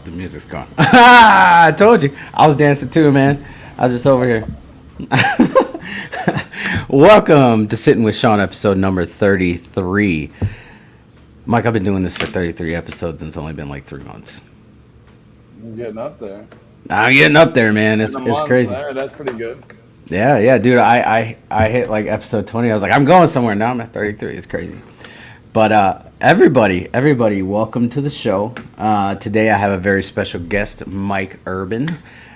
the music's gone. I told you. I was dancing too, man. I was just over here. Welcome to Sitting with Sean, episode number 33. Mike, I've been doing this for 33 episodes and it's only been like 3 months. You're getting up there. I'm getting up there, man. In a It's month, crazy. that's pretty good. Yeah, dude. I hit like episode 20. I was like, I'm going somewhere. Now I'm at 33. It's crazy. But everybody, welcome to the show. Today I have a very special guest, Mike Urban.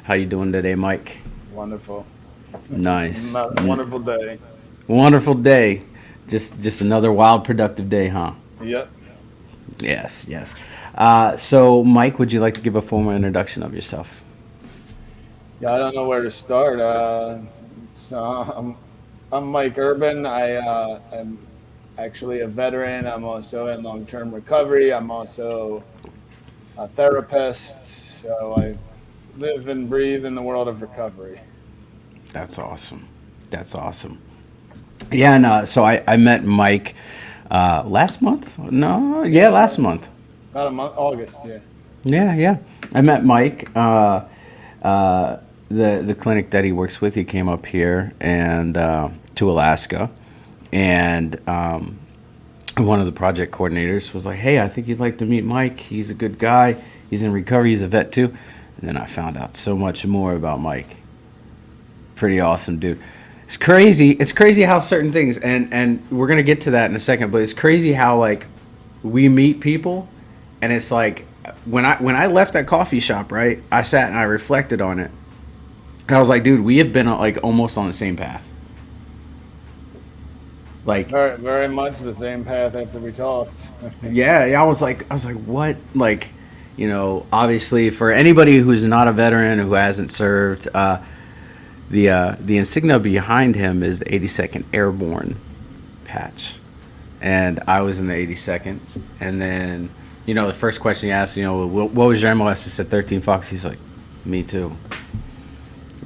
How you doing today, Mike? Wonderful. Nice. Wonderful day. Wonderful day. Just another wild, productive day, huh? Yep. Yes. So, Mike, would you like to give a formal introduction of yourself? Yeah, I don't know where to start. I'm Mike Urban. I am actually a veteran. I'm also in long-term recovery. I'm also a therapist. So I live and breathe in the world of recovery. That's awesome. Yeah, and so I met Mike last month. Last month. About a month, August, yeah. Yeah. I met Mike. The clinic that he works with, he came up here and to Alaska, and one of the project coordinators was like, "Hey, I think you'd like to meet Mike. He's a good guy. He's in recovery. He's a vet too." And then I found out so much more about Mike. Pretty awesome, dude. It's crazy. It's crazy how certain things, and we're gonna get to that in a second. But it's crazy how like we meet people, and it's like when I left that coffee shop, right? I sat and I reflected on it, and I was like, dude, we have been like almost on the same path. Like, Very, very much the same path after we talked. yeah. I was like, what? Like, obviously, for anybody who's not a veteran who hasn't served, the insignia behind him is the 82nd Airborne patch, and I was in the 82nd. And then, the first question he asked, what was your MOS? I said 13 Fox. He's like, me too.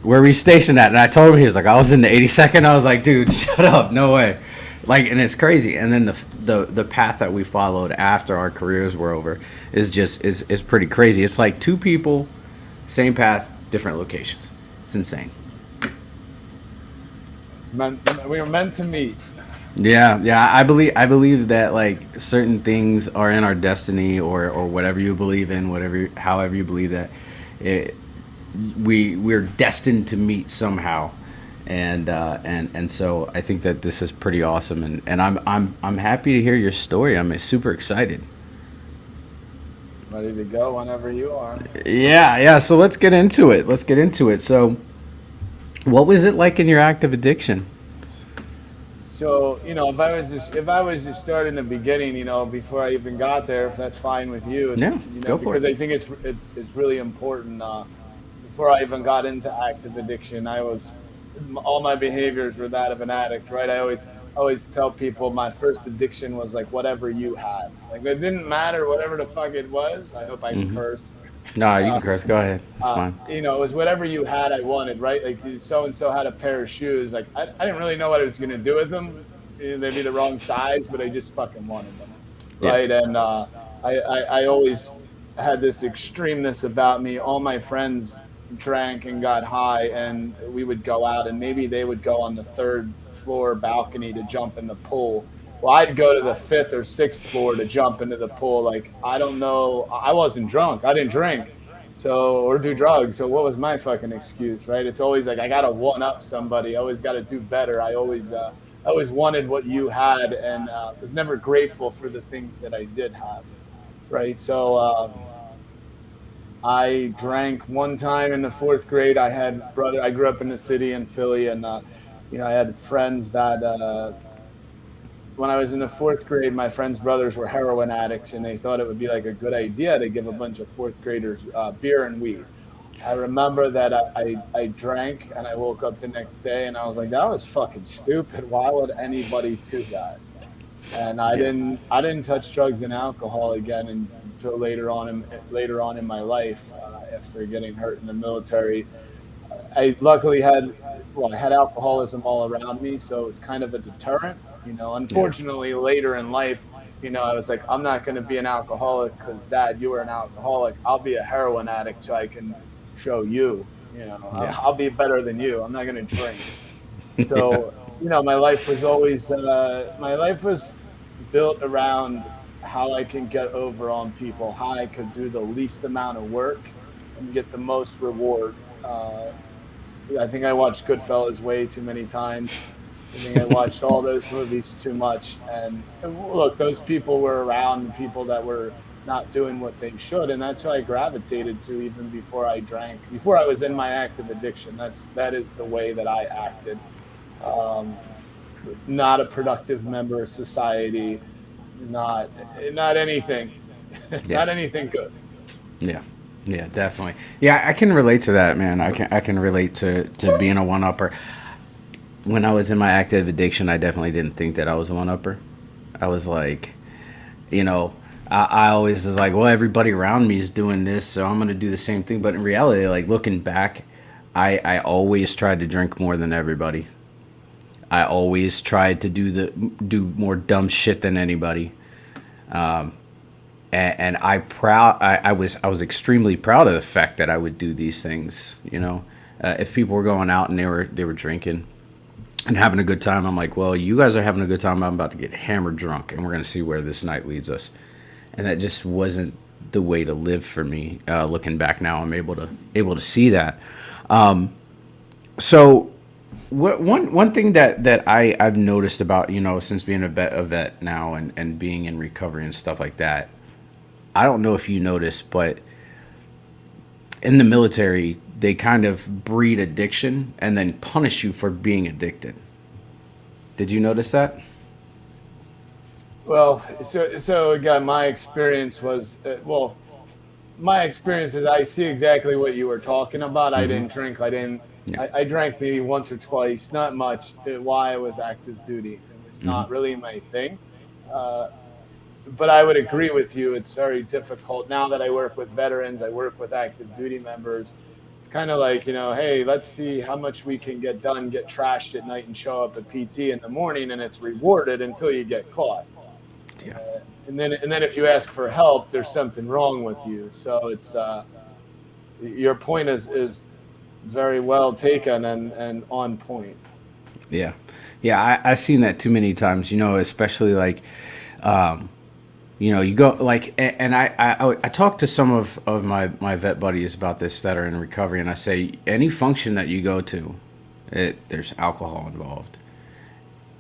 Where were you stationed at? And I told him, he was like, I was in the 82nd. I was like, dude, shut up, no way. Like, and it's crazy. And then the path that we followed after our careers were over is pretty crazy. It's like two people, same path, different locations. It's insane. We were meant to meet. Yeah. I believe that like certain things are in our destiny, or whatever you believe in, however you believe that we're destined to meet somehow. And so I think that this is pretty awesome, and I'm happy to hear your story. I'm super excited. Ready to go whenever you are. Yeah. So let's get into it. So, what was it like in your active addiction? So, if I was just starting the beginning, before I even got there, if that's fine with you, Yeah, go for because it. I think it's really important. Before I even got into active addiction, all my behaviors were that of an addict, right? I always tell people my first addiction was like whatever you had. Like it didn't matter whatever the fuck it was. I hope I Hmm. cursed. No, you can curse. Go ahead. It's fine. It was whatever you had I wanted, right? Like so and so had a pair of shoes. Like I didn't really know what I was gonna do with them. They'd be the wrong size, but I just fucking wanted them, Yeah. right? And I always had this extremeness about me. All my friends drank and got high, and we would go out, and maybe they would go on the third floor balcony to jump in the pool. Well, I'd go to the fifth or sixth floor to jump into the pool. Like, I don't know. I wasn't drunk. I didn't drink. So, or do drugs. So what was my fucking excuse, right? It's always like, I got to one up somebody. I always got to do better. I always wanted what you had, and was never grateful for the things that I did have, right? So, I drank one time in the fourth grade. I grew up in the city in Philly, and I had friends that when I was in the fourth grade, my friends' brothers were heroin addicts, and they thought it would be like a good idea to give a bunch of fourth graders beer and weed. I remember that I drank, and I woke up the next day, and I was like, that was fucking stupid. Why would anybody do that? And Yeah. I didn't touch drugs and alcohol again until later on in my life, after getting hurt in the military. I luckily I had alcoholism all around me, so it was kind of a deterrent. Yeah. Unfortunately, later in life, I was like, I'm not going to be an alcoholic because dad, you were an alcoholic. I'll be a heroin addict so I can show you, Yeah. I'll be better than you. I'm not going to drink. Yeah. So, my life was built around how I can get over on people, how I could do the least amount of work and get the most reward. I think I watched Goodfellas way too many times. I think I watched all those movies too much. And look, those people were around people that were not doing what they should, and that's who I gravitated to even before I drank. Before I was in my active addiction, that is the way that I acted. Um, Not a productive member of society, not not anything, Yeah. not anything good. Yeah. Yeah, definitely. Yeah, I can relate to that, man. I can relate to being a one upper. When I was in my active addiction, I definitely didn't think that I was a one upper. I was like, you know, I always was like, well, everybody around me is doing this, so I'm gonna do the same thing. But in reality, like looking back, I always tried to drink more than everybody. I always tried to do more dumb shit than anybody. And I was extremely proud of the fact that I would do these things. If people were going out and they were drinking and having a good time, I'm like, well, you guys are having a good time. I'm about to get hammered drunk, and we're gonna see where this night leads us. And that just wasn't the way to live for me. Looking back now, I'm able to see that. So one thing that I've noticed about since being a vet now and being in recovery and stuff like that, I don't know if you noticed, but in the military they kind of breed addiction and then punish you for being addicted. Did you notice that? Well, so again, my experience is I see exactly what you were talking about. I didn't drink. I didn't. Yeah. I drank maybe once or twice, not much. While I was active duty, it was not really my thing. Uh, but I would agree with you. It's very difficult now that I work with veterans. I work with active duty members. It's kind of like, hey, let's see how much we can get done, get trashed at night, and show up at PT in the morning, and it's rewarded until you get caught. Yeah. And then if you ask for help, there's something wrong with you. So it's your point is very well taken and on point. Yeah. Yeah, I've seen that too many times, especially like, you go like, and I talk to some of my vet buddies about this that are in recovery, and I say, any function that you go to, there's alcohol involved.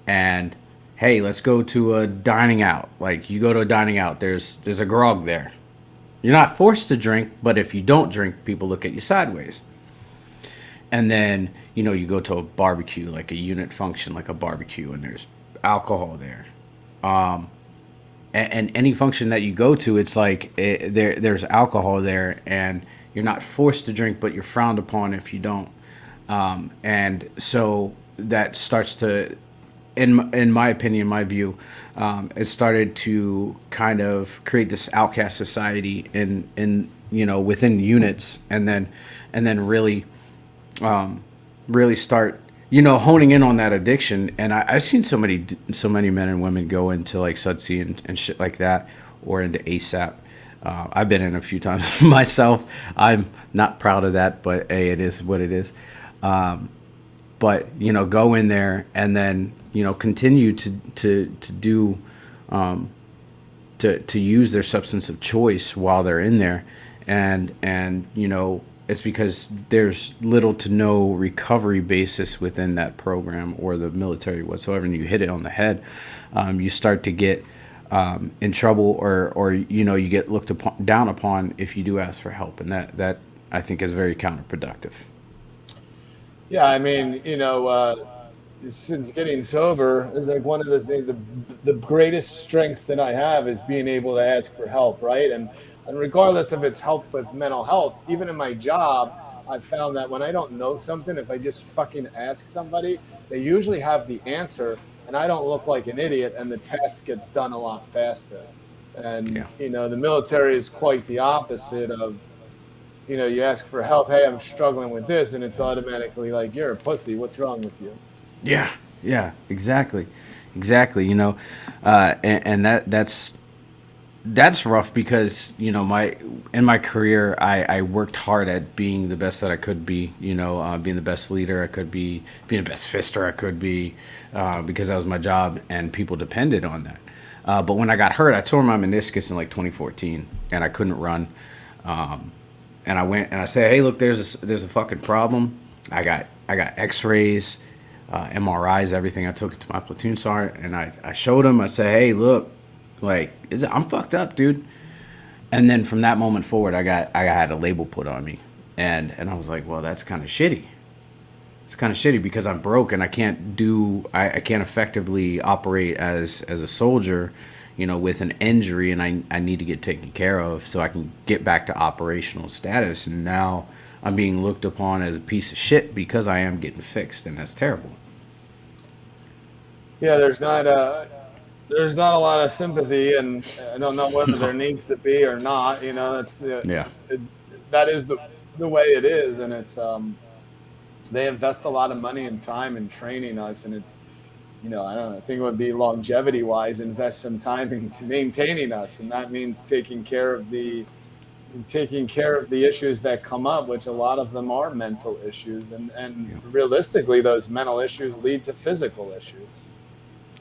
And hey, let's go to a dining out. Like, you go to a dining out, there's a grog there. You're not forced to drink, but if you don't drink, people look at you sideways. And then you go to a barbecue, like a unit function, like a barbecue, and there's alcohol there. And any function that you go to, it's like there's alcohol there, and you're not forced to drink, but you're frowned upon if you don't. And so that starts to, in my opinion, my view, it started to kind of create this outcast society in within units, and then really start honing in on that addiction. And I've seen so many men and women go into like Sudsy and shit like that, or into ASAP. I've been in a few times myself. I'm not proud of that, but hey, it is what it is. But go in there and then continue to do to use their substance of choice while they're in there, and it's because there's little to no recovery basis within that program or the military whatsoever, and you hit it on the head. You start to get in trouble, or you get down upon if you do ask for help, and that I think is very counterproductive. Yeah, I mean, since getting sober is like one of the things, the greatest strengths that I have is being able to ask for help, right? And regardless if it's help with mental health, even in my job, I've found that when I don't know something, if I just fucking ask somebody, they usually have the answer, and I don't look like an idiot, and the task gets done a lot faster. And Yeah. the military is quite the opposite of, you ask for help, hey, I'm struggling with this, and it's automatically like, you're a pussy, what's wrong with you? Yeah, yeah, exactly, exactly. And that's rough because my in my career I worked hard at being the best that I could be. Being the best leader I could be, being the best fister I could be, because that was my job and people depended on that. But when I got hurt, I tore my meniscus in like 2014, and I couldn't run. And I went and I said, "Hey, look, there's a fucking problem. I got X-rays, MRIs, everything." I took it to my platoon sergeant and I showed him. I said, "Hey, look, like I'm fucked up, dude." And then from that moment forward, I had a label put on me, and I was like, "Well, that's kind of shitty. It's kind of shitty because I'm broke and I can't effectively operate as a soldier." With an injury, and I need to get taken care of so I can get back to operational status. And now I'm being looked upon as a piece of shit because I am getting fixed, and that's terrible. Yeah, there's not a lot of sympathy, and I don't know whether there needs to be or not. That's Yeah. it, that is the way it is, and it's they invest a lot of money and time in training us, and it's I don't know. I think it would be longevity wise, invest some time in maintaining us, and that means taking care of the issues that come up, which a lot of them are mental issues, and Yeah. realistically, those mental issues lead to physical issues.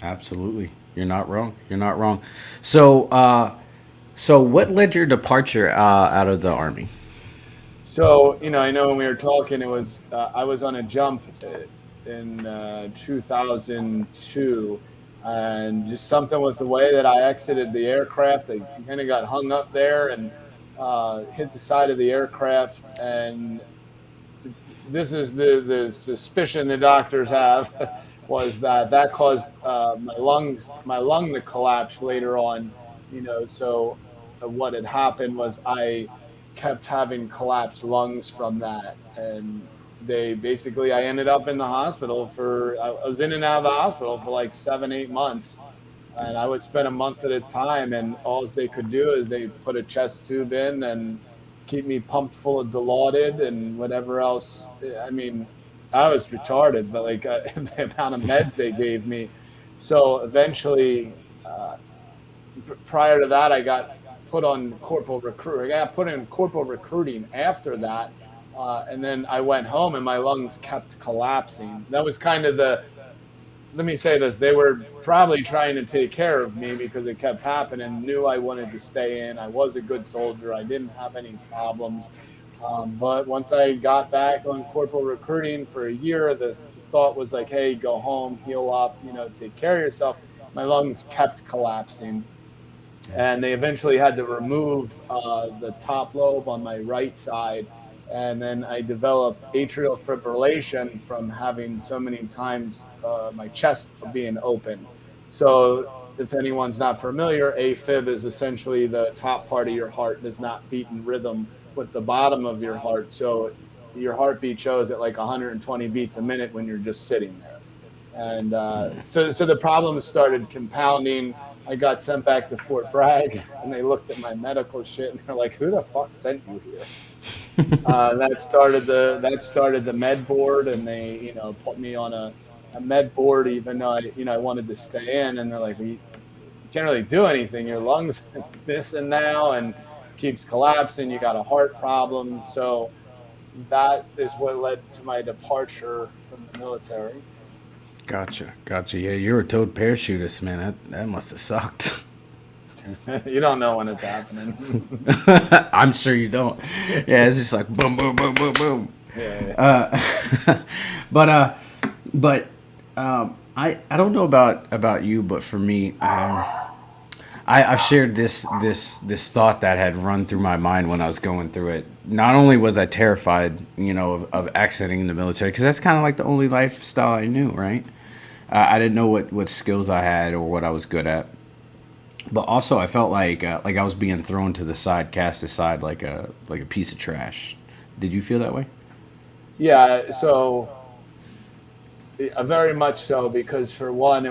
Absolutely. You're not wrong. You're not wrong. So what led your departure out of the army? So, I know when we were talking, I was on a jump in 2002, and just something with the way that I exited the aircraft, I kind of got hung up there and hit the side of the aircraft. And this is the suspicion the doctors have was that caused my lung to collapse later on. So what had happened was I kept having collapsed lungs from that, and I ended up in the hospital for I was in and out of the hospital for like 7 8 months, and I would spend a month at a time, and all they could do is they put a chest tube in and keep me pumped full of Dilaudid and whatever else. I mean, I was retarded, but like the amount of meds they gave me. So eventually, prior to that, I got put on corporal recruit. I got put in corporal recruiting after that, and then I went home, and my lungs kept collapsing. That was kind of the let me say this, they were probably trying to take care of me because it kept happening, knew I wanted to stay in. I was a good soldier. I didn't have any problems. But once I got back on corporal recruiting for a year, the thought was like, hey, go home, heal up, take care of yourself. My lungs kept collapsing, and they eventually had to remove the top lobe on my right side. And then I developed atrial fibrillation from having so many times my chest being open. So, if anyone's not familiar, AFib is essentially the top part of your heart does not beat in rhythm with the bottom of your heart. So, your heartbeat shows at like 120 beats a minute when you're just sitting there. And so the problems started compounding. I got sent back to Fort Bragg, and they looked at my medical shit, and they're like, "Who the fuck sent you here?" That started the med board, and they put me on a med board, even though I wanted to stay in, and they're like, "We you can't really do anything. Your lungs this and now, and keeps collapsing. You got a heart problem." So that is what led to my departure from the military. Gotcha. Gotcha. Yeah, you're a toad parachutist, man. That must have sucked. You don't know when it's happening. I'm sure you don't. Yeah, it's just like boom, boom, boom, boom, boom. Yeah, yeah. But I don't know about you, but for me, I've shared this thought that had run through my mind when I was going through it. Not only was I terrified, of exiting the military, because that's kind of like the only lifestyle I knew, right? I didn't know what skills I had or what I was good at, but also I felt like I was being thrown to the side, cast aside like a piece of trash. Did you feel that way? Yeah, so very much so, because for one,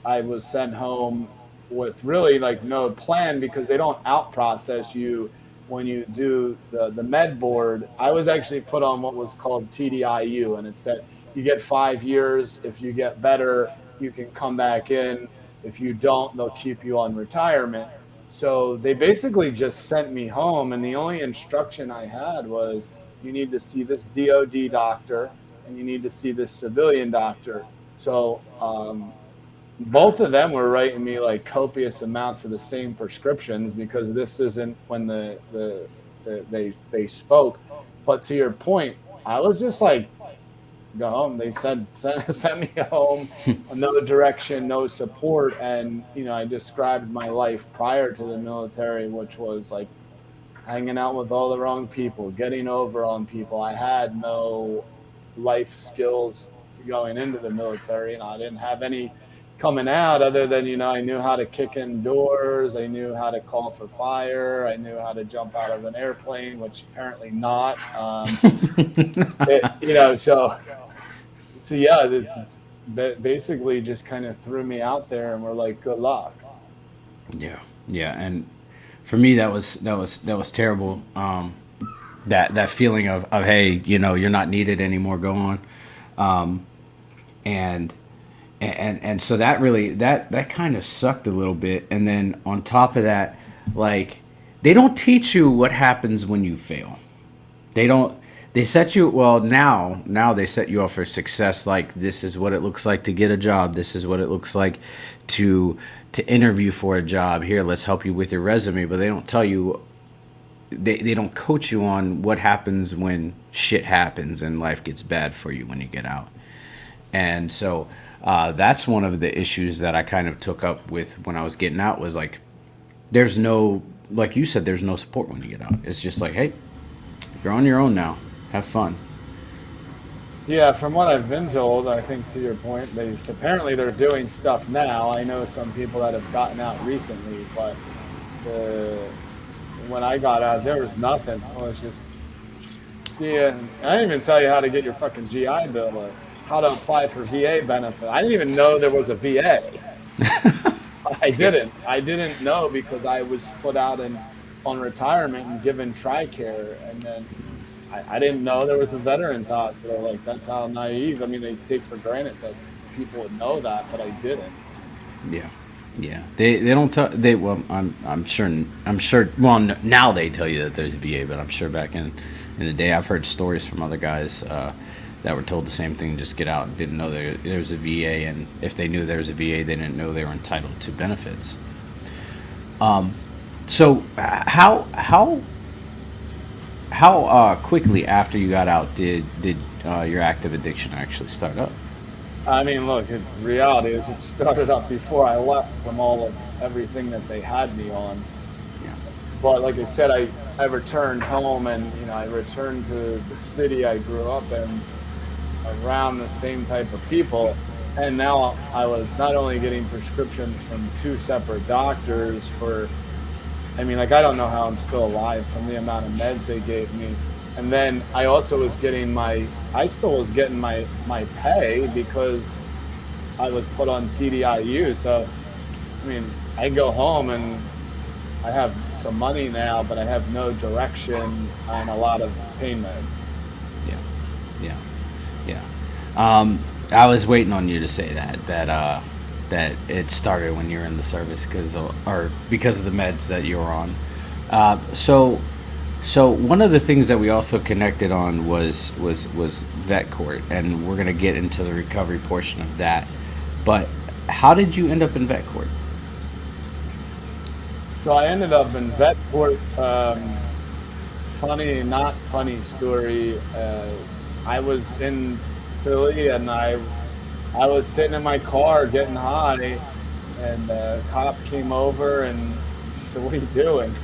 I was sent home with really like no plan, because they don't out process you when you do the med board. I was actually put on what was called TDIU, and it's that you get 5 years. If you get better, you can come back in. If you don't, they'll keep you on retirement. So they basically just sent me home, and the only instruction I had was you need to see this DOD doctor and you need to see this civilian doctor. So both of them were writing me like copious amounts of the same prescriptions because this isn't when they spoke. But to your point, I was just like, go home. They said sent me home, no direction, no support, and I described my life prior to the military, which was like hanging out with all the wrong people, getting over on people. I had no life skills going into the military, and I didn't have any coming out other than I knew how to kick in doors, I knew how to call for fire, I knew how to jump out of an airplane, which apparently not. So yeah, basically just kind of threw me out there and were like, good luck. Yeah, yeah, and for me that was terrible. That feeling of hey, you're not needed anymore. Go on, and and so that really that kind of sucked a little bit. And then on top of that, like they don't teach you what happens when you fail. They don't. They set you well now they set you up for success. Like this is what it looks like to get a job. This is what it looks like to interview for a job. Here, let's help you with your resume. But they don't tell you. They don't coach you on what happens when shit happens and life gets bad for you when you get out. And so that's one of the issues that I kind of took up with when I was getting out was like there's no like you said there's no support when you get out. It's just like hey, you're on your own now. Have fun. Yeah, from what I've been told, I think to your point, apparently they're doing stuff now. I know some people that have gotten out recently, but the when I got out, there was nothing. I was just seeing. I didn't even tell you how to get your fucking GI Bill or how to apply for VA benefit. I didn't even know there was a VA. I didn't. I didn't know because I was put out on retirement and given TRICARE, and then I didn't know there was a veterans hospital. Like that's how naive. I mean, they take for granted that people would know that, but I didn't. Yeah, yeah. They don't tell they well. I'm sure. Well, now they tell you that there's a VA, but I'm sure back in the day I've heard stories from other guys that were told the same thing. Just get out. Didn't know there was a VA, and if they knew there was a VA, they didn't know they were entitled to benefits. So how quickly after you got out did your active addiction actually start up? I mean, look, it's reality is it started up before I left from all of everything that they had me on. Yeah. But like I said, I returned home and I returned to the city I grew up in around the same type of people. And now I was not only getting prescriptions from two separate doctors for, I mean, like, I don't know how I'm still alive from the amount of meds they gave me. And then I also was getting I still was getting my pay because I was put on TDIU. So, I mean, I go home and I have some money now, but I have no direction and a lot of pain meds. Yeah, yeah, yeah. I was waiting on you to say that it started when you were in the service because of the meds that you were on. So one of the things that we also connected on was vet court, and we're gonna get into the recovery portion of that. But how did you end up in vet court? So I ended up in vet court. Funny, not funny story. I was in Philly and I was sitting in my car getting high, and a cop came over and said, "What are you doing?"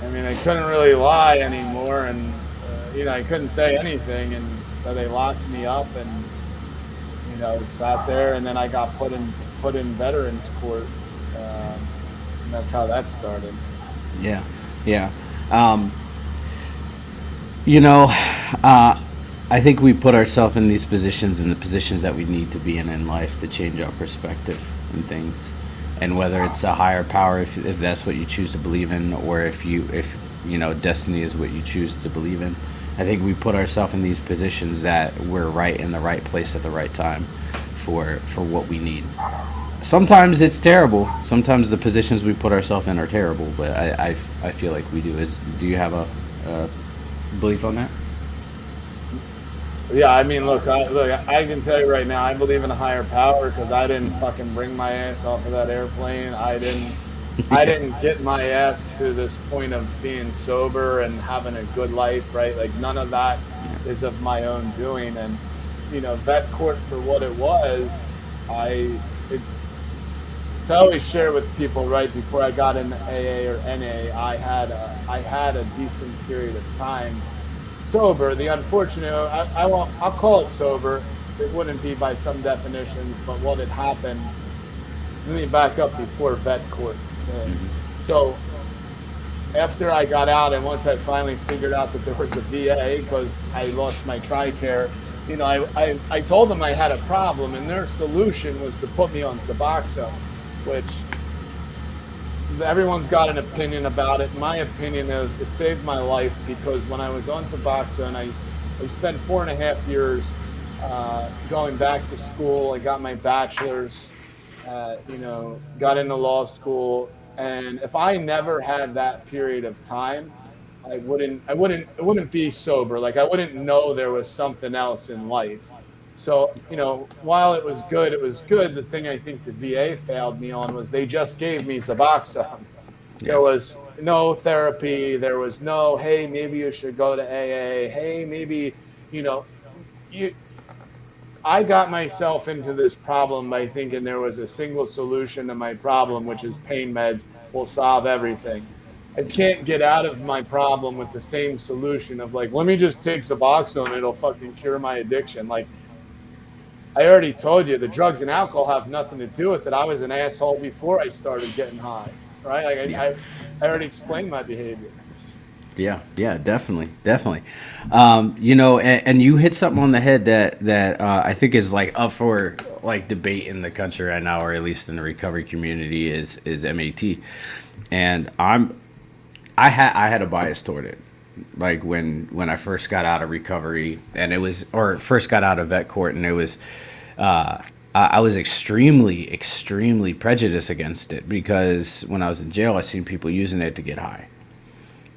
I mean, I couldn't really lie anymore, and I couldn't say anything, and so they locked me up, and sat there, and then I got put in veterans court, and that's how that started. Yeah, yeah. You know, I think we put ourselves in these positions, in the positions that we need to be in life to change our perspective and things. And whether it's a higher power, if that's what you choose to believe in, or if destiny is what you choose to believe in, I think we put ourselves in these positions that we're right in the right place at the right time for what we need. Sometimes it's terrible. Sometimes the positions we put ourselves in are terrible, but I feel like we do. Do you have a belief on that? Yeah, I mean, look, I can tell you right now, I believe in a higher power because I didn't fucking bring my ass off of that airplane. I Yeah. didn't get my ass to this point of being sober and having a good life, right? Like none of that is of my own doing. And vet court for what it was, I it, so I always share with people right before I got into AA or NA, I had a decent period of time sober. The unfortunate, I'll call it sober. It wouldn't be by some definitions, but what had happened. Let me back up before vet court. So after I got out, and once I finally figured out that there was a VA because I lost my TRICARE, I told them I had a problem, and their solution was to put me on Suboxone, which everyone's got an opinion about it. My opinion is it saved my life because when I was on Suboxone, I spent 4.5 years going back to school. I got my bachelor's, got into law school. And if I never had that period of time, it wouldn't be sober. Like I wouldn't know there was something else in life. So, while it was good, it was good. The thing I think the VA failed me on was they just gave me Suboxone. Yeah. There was no therapy. There was no, hey, maybe you should go to AA. Hey, maybe, you know, you, I got myself into this problem by thinking there was a single solution to my problem, which is pain meds will solve everything. I can't get out of my problem with the same solution of like, let me just take Suboxone, it'll fucking cure my addiction. Like, I already told you, the drugs and alcohol have nothing to do with it. I was an asshole before I started getting high, right? Like, Yeah. I already explained my behavior. Yeah, yeah, definitely, definitely. And you hit something on the head that I think is like up for like debate in the country right now, or at least in the recovery community, is MAT, and I had a bias toward it, like when I first got out of recovery, and it was or first got out of vet court, and it was. I was extremely prejudiced against it because when I was in jail, I seen people using it to get high,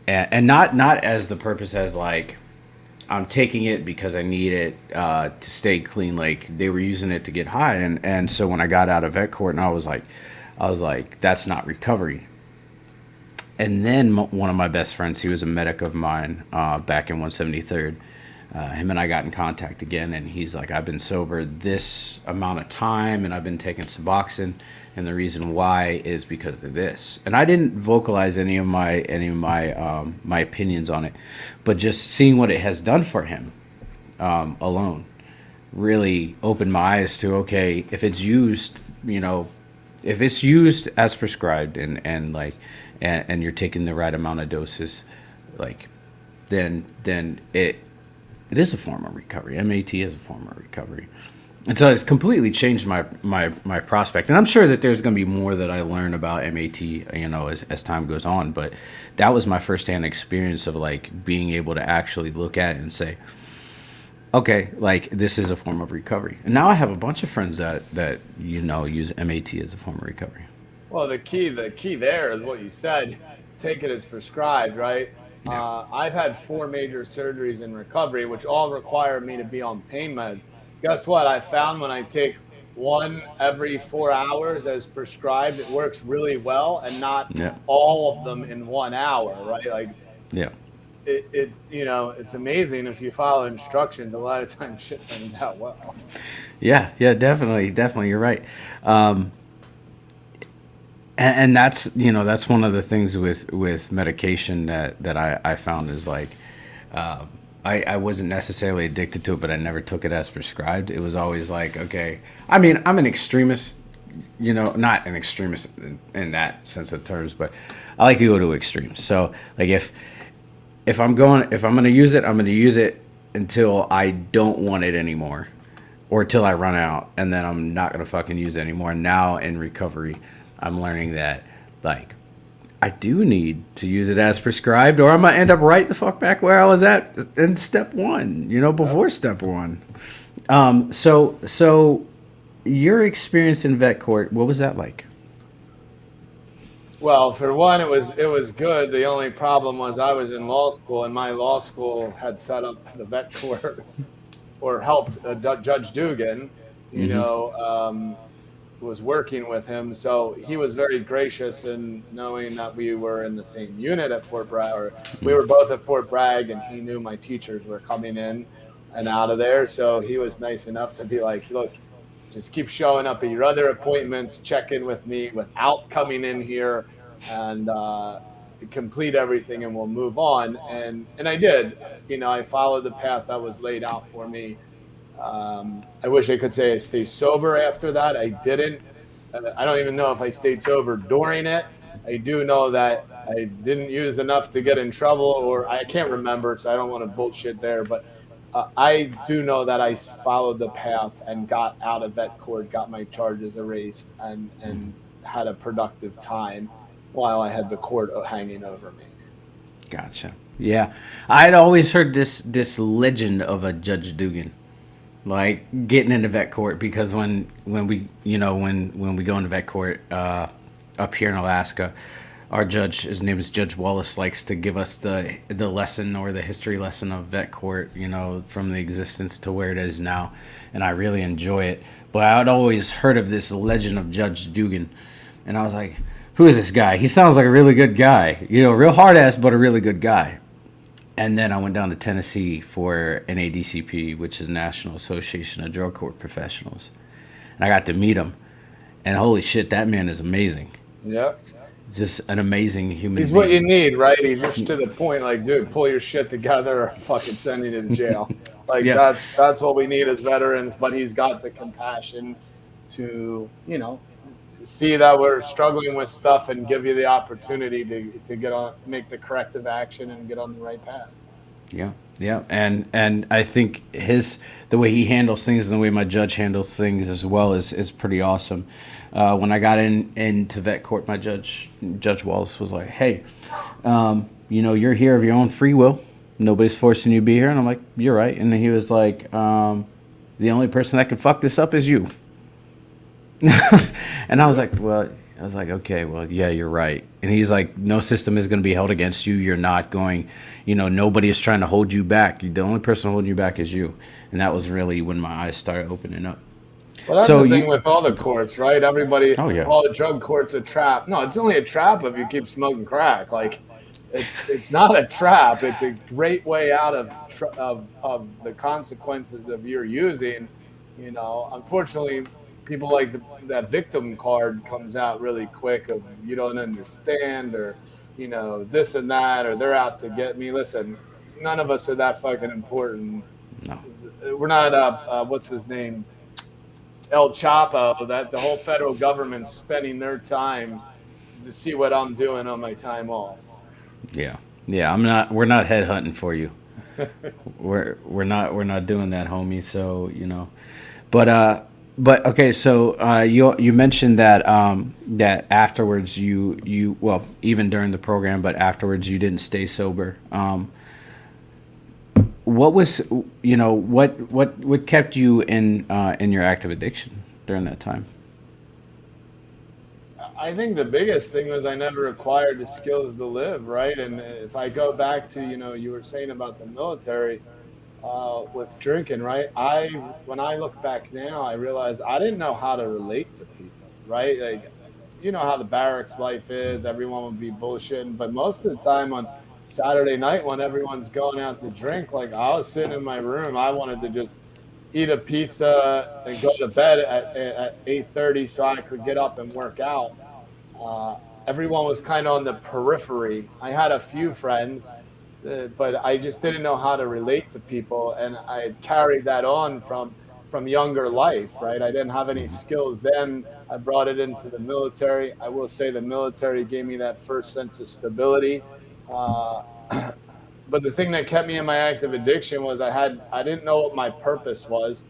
and not as the purpose as like I'm taking it because I need it to stay clean. Like they were using it to get high, and so when I got out of vet court, and I was like, that's not recovery. And then one of my best friends, he was a medic of mine back in 173rd. Him and I got in contact again, and he's like, I've been sober this amount of time, and I've been taking Suboxone, and the reason why is because of this. And I didn't vocalize any of my opinions on it, but just seeing what it has done for him alone really opened my eyes to okay, if it's used, if it's used as prescribed and you're taking the right amount of doses, like then it is a form of recovery. MAT is a form of recovery. And so it's completely changed my prospect. And I'm sure that there's going to be more that I learn about MAT, as time goes on. But that was my firsthand experience of like being able to actually look at it and say, okay, like this is a form of recovery. And now I have a bunch of friends that use MAT as a form of recovery. Well, the key there is what you said. Take it as prescribed, right? Yeah. I've had 4 major surgeries in recovery, which all require me to be on pain meds. Guess what? I found when I take one every 4 hours as prescribed, it works really well, and not Yeah. all of them in 1 hour, right? Like Yeah. it's amazing if you follow instructions. A lot of times shit turns out well. Yeah. Yeah. Definitely. You're right. And that's one of the things with medication that I found is like I wasn't necessarily addicted to it, but I never took it as prescribed. It was always like, okay, I mean, I'm an extremist, not an extremist in that sense of terms, but I like to go to extremes. So like if I'm going to use it, I'm going to use it until I don't want it anymore, or till I run out, and then I'm not going to fucking use it anymore. Now in recovery, I'm learning that, like, I do need to use it as prescribed, or I'm gonna end up right the fuck back where I was at in step one, before step one. So your experience in vet court, what was that like? Well, for one, it was good. The only problem was I was in law school, and my law school had set up the vet court or helped Judge Dugan. You Mm-hmm. know, was working with him, so he was very gracious in knowing that we were in the same unit at Fort Bragg, or we were both at Fort Bragg, and he knew my teachers were coming in and out of there. So he was nice enough to be like, "Look, just keep showing up at your other appointments, check in with me without coming in here, and complete everything, and we'll move on." And I did. I followed the path that was laid out for me. I wish I could say I stayed sober after that. I didn't. I don't even know if I stayed sober during it. I do know that I didn't use enough to get in trouble, or I can't remember, so I don't want to bullshit there. But I do know that I followed the path and got out of vet court, got my charges erased, and had a productive time while I had the court hanging over me. Gotcha. Yeah, I'd always heard this legend of a Judge Dugan, like getting into vet court, because when we when we go into vet court up here in Alaska, our judge, his name is Judge Wallace, likes to give us the lesson, or the history lesson of vet court, from the existence to where it is now, and I really enjoy it. But I'd always heard of this legend of Judge Dugan, and I was like, who is this guy? He sounds like a really good guy, real hard ass, but a really good guy. And then I went down to Tennessee for NADCP, which is National Association of Drug Court Professionals. And I got to meet him. And holy shit, that man is amazing. Yep. Just an amazing human He's what you being. need, right? He's just to the point, like, dude, pull your shit together or fucking send you to jail. Like Yeah. that's what we need as veterans, but he's got the compassion to, see that we're struggling with stuff and give you the opportunity to get on, make the corrective action and get on the right path. Yeah. Yeah. And I think the way he handles things and the way my judge handles things as well is pretty awesome. When I got into vet court, my Judge Wallace was like, "Hey, you're here of your own free will. Nobody's forcing you to be here." And I'm like, "You're right." And then he was like, "The only person that can fuck this up is you." And I was like, okay, well, yeah, you're right. And he's like, no system is going to be held against you. You're not going, nobody is trying to hold you back. The only person holding you back is you. And that was really when my eyes started opening up. Well, that's So the thing you, with all the courts, right? Everybody, oh yeah, the drug court's a trap. No, it's only a trap if you keep smoking crack. Like, it's not a trap. It's a great way out of the consequences of your using. Unfortunately, people like that victim card comes out really quick of you don't understand, or this and that, or they're out to get me. Listen, none of us are that fucking important. no, We're not what's his name, El Chapo, that the whole federal government's spending their time to see what I'm doing on my time off. yeah, yeah. I'm not. We're not headhunting for you. We're not doing that, homie. So but but okay. So you mentioned that that afterwards you well, even during the program, but afterwards you didn't stay sober. What was what kept you in your active addiction during that time? I think the biggest thing was I never acquired the skills to live, right? And if I go back to, you were saying about the military with drinking, right? When I look back now, I realize I didn't know how to relate to people, right? Like, how the barracks life is, everyone would be bullshitting. But most of the time on Saturday night when everyone's going out to drink, like I was sitting in my room, I wanted to just eat a pizza and go to bed at 8:30 so I could get up and work out. Uh, Everyone was kind of on the periphery. I had a few friends, but I just didn't know how to relate to people, and I had carried that on from younger life. Right, I didn't have any skills then. I brought it into the military. I will say the military gave me that first sense of stability. Uh, but the thing that kept me in my active addiction was I didn't know what my purpose was.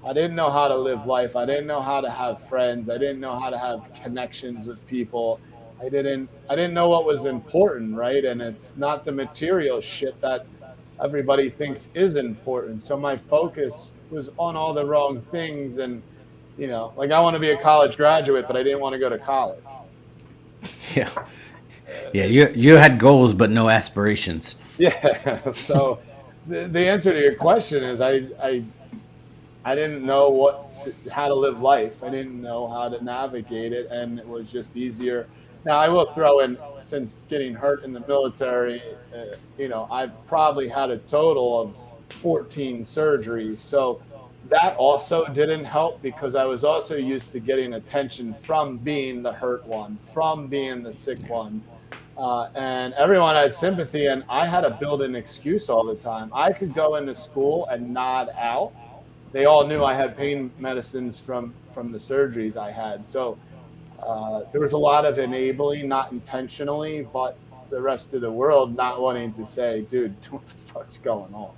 I didn't know how to live life. I didn't know how to have friends. I didn't know how to have connections with people. I didn't know what was important, right? And it's not the material shit that everybody thinks is important. So my focus was on all the wrong things, and like I want to be a college graduate, but I didn't want to go to college. Yeah. Yeah. You It's you had goals but no aspirations. Yeah. So the answer to your question is I didn't know how to live life. I didn't know how to navigate it, and it was just easier. Now, I will throw in, since getting hurt in the military, I've probably had a total of 14 surgeries. So that also didn't help because I was also used to getting attention from being the hurt one, from being the sick one. And everyone had sympathy, and I had to build an excuse all the time. I could go into school and nod out. They all knew I had pain medicines from the surgeries I had. So there was a lot of enabling, not intentionally, but the rest of the world not wanting to say, "Dude, what the fuck's going on?"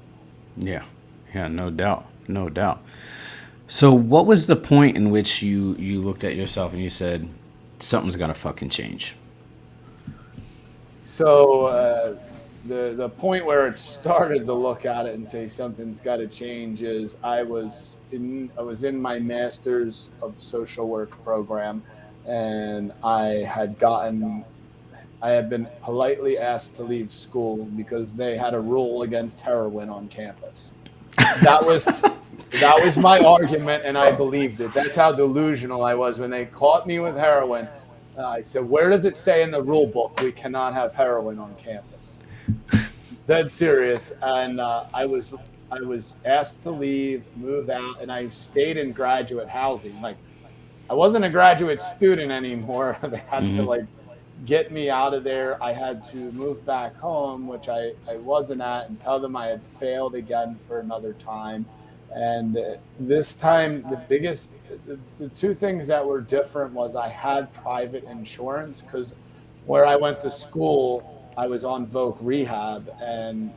Yeah. Yeah. No doubt. No doubt. So, what was the point in which you looked at yourself and you said something's gonna fucking change? So the point where it started to look at it and say something's got to change is I was in my master's of social work program, and I had been politely asked to leave school because they had a rule against heroin on campus. That was that was my argument, and I believed it. That's how delusional I was when they caught me with heroin. I said, "Where does it say in the rule book we cannot have heroin on campus?" Dead serious. And I was asked to leave, move out, and I stayed in graduate housing. Like I wasn't a graduate student anymore. They had to Mm-hmm. like get me out of there. I had to move back home, which I wasn't at, and tell them I had failed again for another time. And this time, the two things that were different was I had private insurance because where I went to school, I was on Voc rehab, and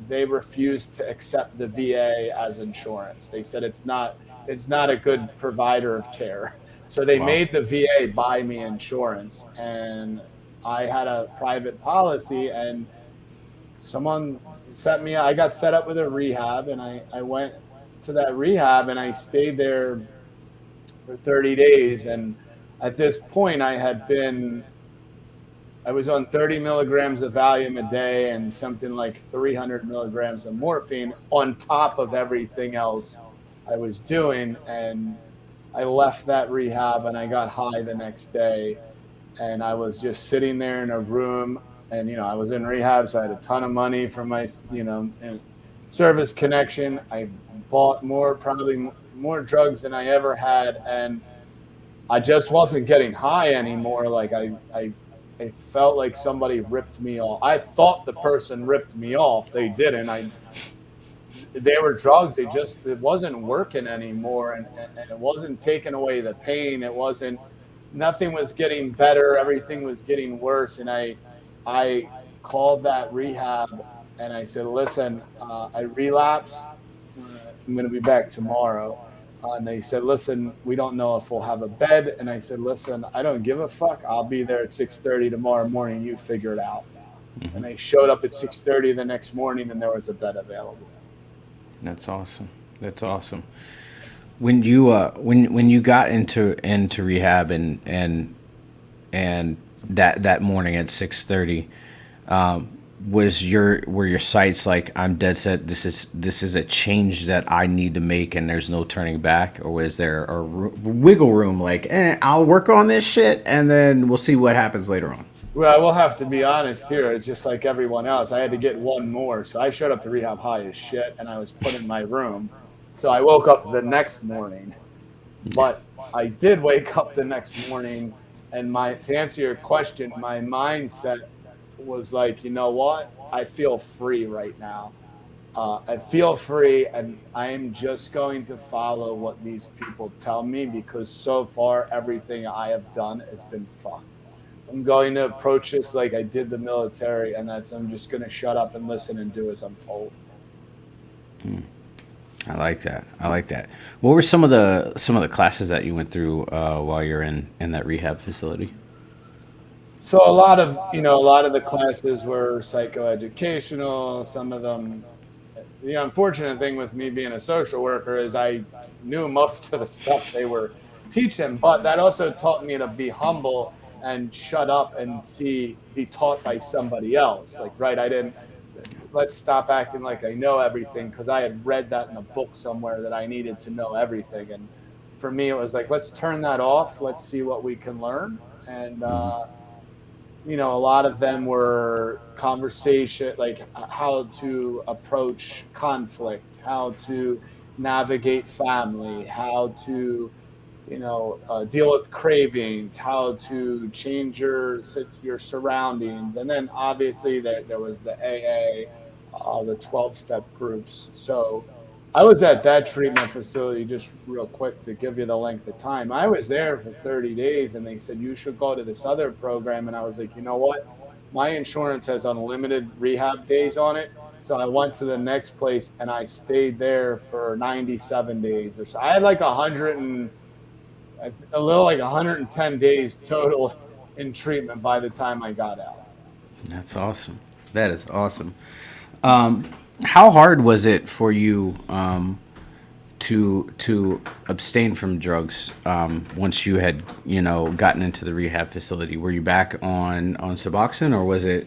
they refused to accept the VA as insurance. They said it's not a good provider of care. So they Wow. made the VA buy me insurance, and I had a private policy, and someone set me I got set up with a rehab, and I went to that rehab, and I stayed there for 30 days. And at this point I was on 30 milligrams of Valium a day and something like 300 milligrams of morphine on top of everything else I was doing. And I left that rehab and I got high the next day. And I was just sitting there in a room. And, I was in rehab, so I had a ton of money from my, service connection. I bought probably more drugs than I ever had. And I just wasn't getting high anymore. Like I felt like somebody ripped me off. I thought the person ripped me off. They didn't. They were drugs. It wasn't working anymore, and it wasn't taking away the pain. It wasn't. Nothing was getting better. Everything was getting worse. And I called that rehab, and I said, "Listen, I relapsed. I'm going to be back tomorrow." And they said, "Listen, we don't know if we'll have a bed." And I said, "Listen, I don't give a fuck. I'll be there at 6:30 tomorrow morning. You figure it out." And they showed up at 6:30 the next morning, and there was a bed available. That's awesome. That's awesome. When you got into rehab and that morning at 6:30, were your sights like I'm dead set? This is a change that I need to make, and there's no turning back, or was there a wiggle room like, I'll work on this shit, and then we'll see what happens later on? Well, I will have to be honest here. It's just like everyone else. I had to get one more. So I showed up to rehab high as shit, and I was put in my room. So I woke up the next morning. But I did wake up the next morning, and to answer your question, my mindset was like, you know what? I feel free right now. I feel free, and I am just going to follow what these people tell me because so far everything I have done has been fucked. I'm going to approach this like I did the military, and I'm just going to shut up and listen and do as I'm told. I like that. I like that. What were some of the classes that you went through while you're in that rehab facility? So a lot of the classes were psychoeducational. Some of them the unfortunate thing with me being a social worker is I knew most of the stuff they were teaching, but that also taught me to be humble and shut up and be taught by somebody else. Like, right, I didn't, let's stop acting like I know everything because I had read that in a book somewhere that I needed to know everything. And for me, it was like, let's turn that off. Let's see what we can learn. And, a lot of them were conversation, like how to approach conflict, how to navigate family, how to, deal with cravings, how to change your surroundings, and then obviously there was the AA, the 12-step groups. So I was at that treatment facility, just real quick to give you the length of time. I was there for 30 days and they said, you should go to this other program. And I was like, you know what? My insurance has unlimited rehab days on it. So I went to the next place and I stayed there for 97 days or so. I had like 100 and a little like 110 days total in treatment by the time I got out. That's awesome. That is awesome. How hard was it for you to abstain from drugs once you had gotten into the rehab facility? Were you back on Suboxone, or was it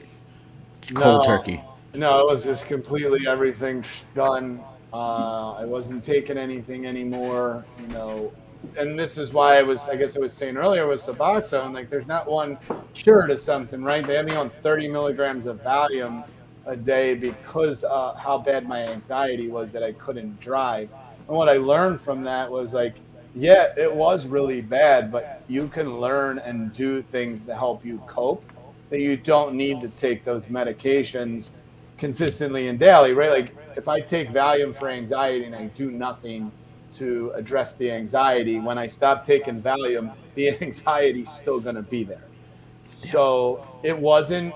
cold No, turkey? no, it was just completely everything done. I wasn't taking anything anymore, and this is why I guess I was saying earlier with Suboxone, like there's not one cure to something, right? They had me on 30 milligrams of Valium a day because how bad my anxiety was that I couldn't drive. And what I learned from that was like, yeah, it was really bad, but you can learn and do things to help you cope, that you don't need to take those medications consistently and daily, right? Like if I take Valium for anxiety and I do nothing to address the anxiety, when I stop taking Valium, the anxiety's still going to be there. Yeah. So it wasn't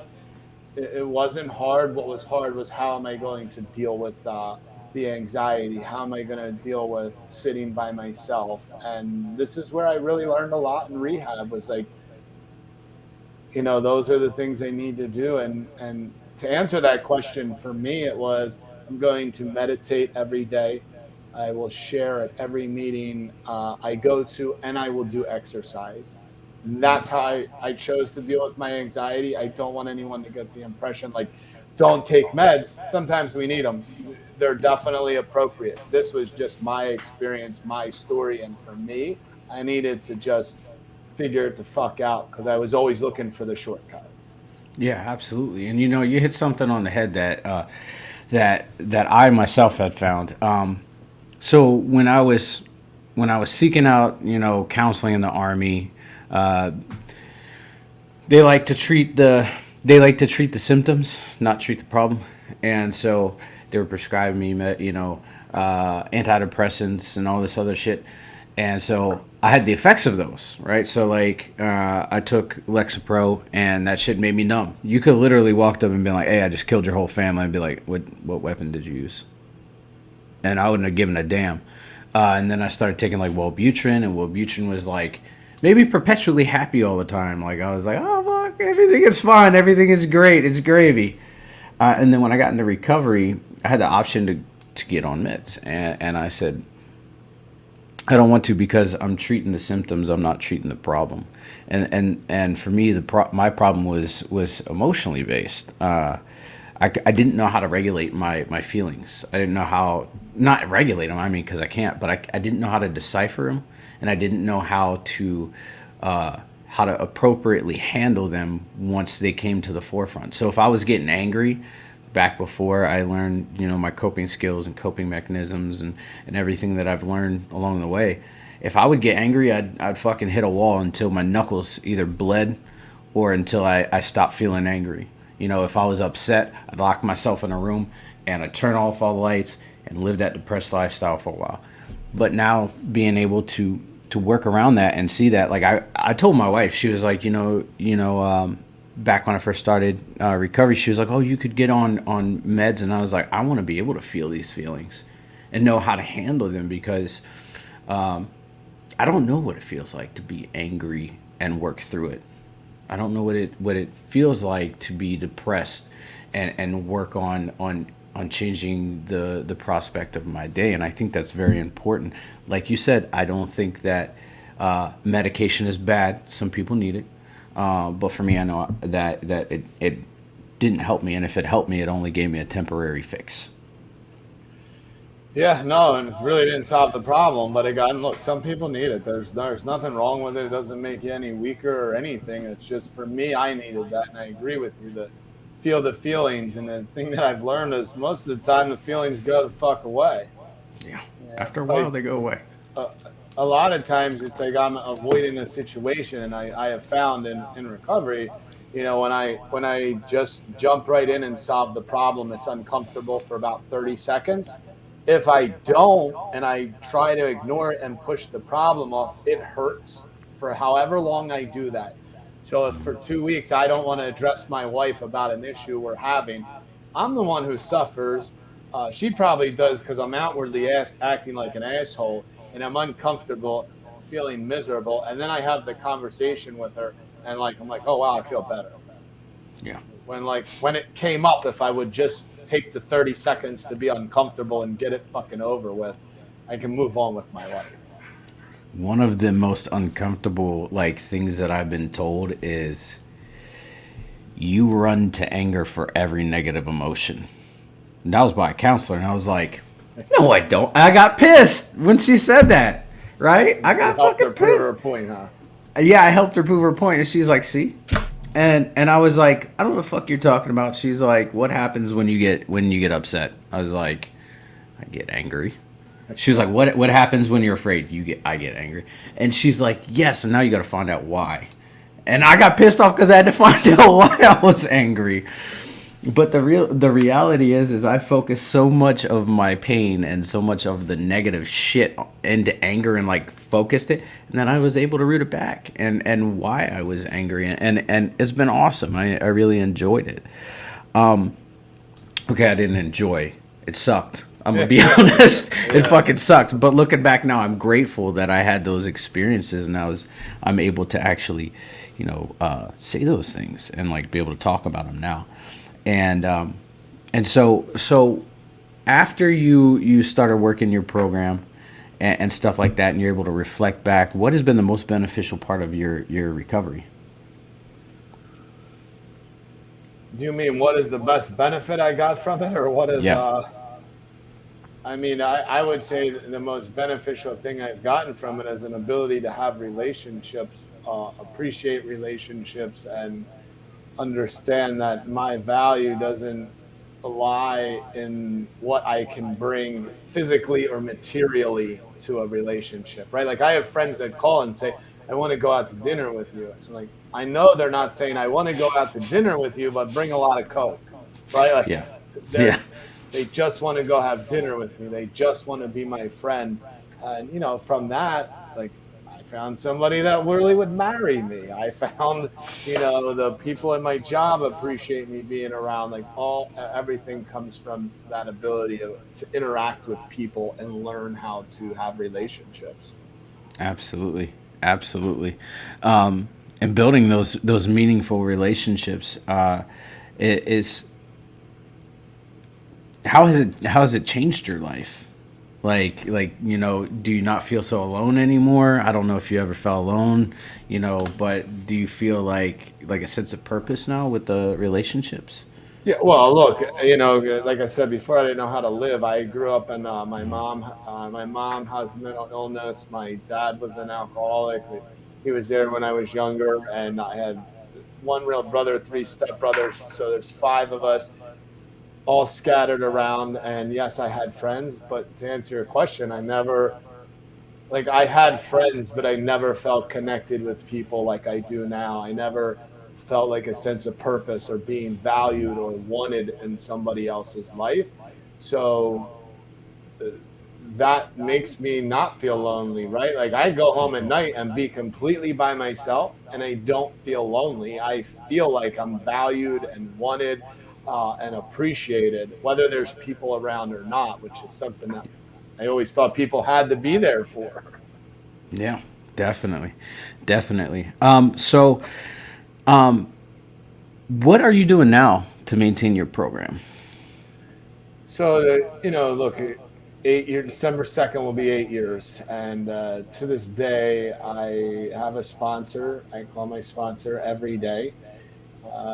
hard. What was hard was how am I going to deal with the anxiety? How am I going to deal with sitting by myself? And this is where I really learned a lot in rehab. Was like, those are the things I need to do. And to answer that question for me, it was I'm going to meditate every day. I will share at every meeting I go to, and I will do exercise. And that's how I chose to deal with my anxiety. I don't want anyone to get the impression like, don't take meds. Sometimes we need them. They're definitely appropriate. This was just my experience, my story. And for me, I needed to just figure it the fuck out because I was always looking for the shortcut. Yeah, absolutely. And you hit something on the head that I myself had found. So when I was seeking out counseling in the army, uh, they like to treat the symptoms, not treat the problem. And so they were prescribing me, antidepressants and all this other shit. And so I had the effects of those, right? So like, I took Lexapro, and that shit made me numb. You could literally walked up and been like, "Hey, I just killed your whole family," and be like, "What weapon did you use?" And I wouldn't have given a damn. And then I started taking like Wellbutrin, and Wellbutrin was like maybe perpetually happy all the time. Like I was like, "Oh fuck, everything is fine, everything is great, it's gravy." And then when I got into recovery, I had the option to get on meds, and I said, I don't want to because I'm treating the symptoms. I'm not treating the problem, and for me, my problem was emotionally based. I didn't know how to regulate my feelings. I didn't know how not regulate them. I mean, because I can't, but I didn't know how to decipher them, and I didn't know how to appropriately handle them once they came to the forefront. So if I was getting angry back before I learned, my coping skills and coping mechanisms and everything that I've learned along the way, if I would get angry, I'd fucking hit a wall until my knuckles either bled or until I stopped feeling angry. If I was upset, I'd lock myself in a room and I'd turn off all the lights and live that depressed lifestyle for a while. But now being able to work around that and see that, like I told my wife, she was like, back when I first started recovery, she was like, "Oh, you could get on meds," and I was like, "I want to be able to feel these feelings and know how to handle them because I don't know what it feels like to be angry and work through it. I don't know what it feels like to be depressed and work on on changing the prospect of my day, and I think that's very important. Like you said, I don't think that medication is bad. Some people need it, but for me, I know that it didn't help me, and if it helped me, it only gave me a temporary fix. Yeah, no, and it really didn't solve the problem. But again, look, some people need it. There's nothing wrong with it. It doesn't make you any weaker or anything. It's just for me, I needed that, and I agree with you that feel the feelings. And the thing that I've learned is most of the time the feelings go the fuck away. Yeah. Yeah, After a if while, I they go away. uh, a lot of times it's like I'm avoiding a situation, and I have found in recovery, when I just jump right in and solve the problem, it's uncomfortable for about 30 seconds. If I don't and I try to ignore it and push the problem off, it hurts for however long I do that. So if for 2 weeks I don't want to address my wife about an issue we're having, I'm the one who suffers. She probably does because I'm outwardly acting like an asshole and I'm uncomfortable, feeling miserable. And then I have the conversation with her, and like I'm like, oh wow, I feel better. Yeah. When it came up, if I would just take the 30 seconds to be uncomfortable and get it fucking over with, I can move on with my life. One of the most uncomfortable like things that I've been told is you run to anger for every negative emotion. And that was by a counselor, and I was like, no, I don't. I got pissed when she said that. Right? I You got helped her fucking prove her pissed. point, huh? Yeah, I helped her prove her point, and she's like, "See," and I was like, "I don't know what the fuck you're talking about." She's like, "What happens when you get upset?" I was like, "I get angry." She was like, "What happens when you're afraid?" I get angry, and she's like, "Yes," and now you got to find out why. And I got pissed off because I had to find out why I was angry. But the reality is I focused so much of my pain and so much of the negative shit into anger and like focused it, and then I was able to root it back and why I was angry, and it's been awesome. I really enjoyed it. Okay, I didn't enjoy. It sucked. I'm gonna be honest. It Yeah. fucking sucked. But looking back now, I'm grateful that I had those experiences and I'm able to actually, say those things and like be able to talk about them now. And so after you started working your program and stuff like that, and you're able to reflect back, what has been the most beneficial part of your recovery? Do you mean what is the best benefit I got from it, or what is Yeah. I mean, I would say the most beneficial thing I've gotten from it is an ability to have relationships, appreciate relationships, and understand that my value doesn't lie in what I can bring physically or materially to a relationship, right? Like I have friends that call and say, I want to go out to dinner with you. And like, I know they're not saying I want to go out to dinner with you, but bring a lot of Coke, right? Like Yeah. they're, Yeah. they just want to go have dinner with me. They just want to be my friend. And, from that, like, I found somebody that really would marry me. I found, the people in my job appreciate me being around. Like, everything comes from that ability to interact with people and learn how to have relationships. Absolutely. Absolutely. And building those meaningful relationships is how has it changed your life? Do you not feel so alone anymore? I don't know if you ever felt alone, but do you feel like a sense of purpose now with the relationships? Yeah, well, look, like I said before, I didn't know how to live. I grew up and my mom has mental illness. My dad was an alcoholic. He was there when I was younger, and I had one real brother, three stepbrothers. So there's five of us, all scattered around. And yes, I had friends, but to answer your question, I had friends, but I never felt connected with people like I do now. I never felt like a sense of purpose or being valued or wanted in somebody else's life. So uh, that makes me not feel lonely, right? Like I go home at night and be completely by myself and I don't feel lonely. I feel like I'm valued and wanted and appreciated, whether there's people around or not, which is something that I always thought people had to be there for. Yeah, definitely, definitely. So, what are you doing now to maintain your program? So, look, 8 year December 2nd will be 8 years, and to this day, I have a sponsor. I call my sponsor every day.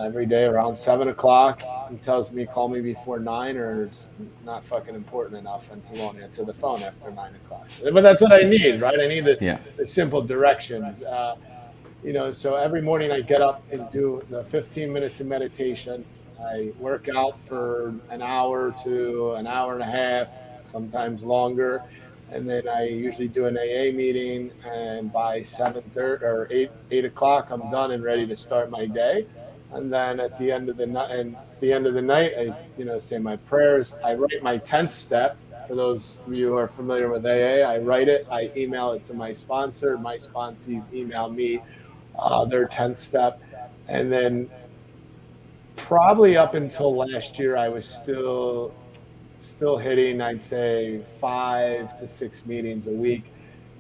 Every day around 7 o'clock, he tells me call me before 9, or it's not fucking important enough, and he won't answer the phone after 9 o'clock. But that's what I need, right? I need Yeah. the simple directions. So every morning I get up and do the 15 minutes of meditation. I work out for an hour to an hour and a half, sometimes longer. And then I usually do an AA meeting. And by 7:30 or 8 o'clock, I'm done and ready to start my day. And then at the end of the night, I, say my prayers. I write my 10th step. For those of you who are familiar with AA, I write it. I email it to my sponsor. My sponsees email me their 10th step. And then probably up until last year, I was still hitting, I'd say, 5 to 6 meetings a week.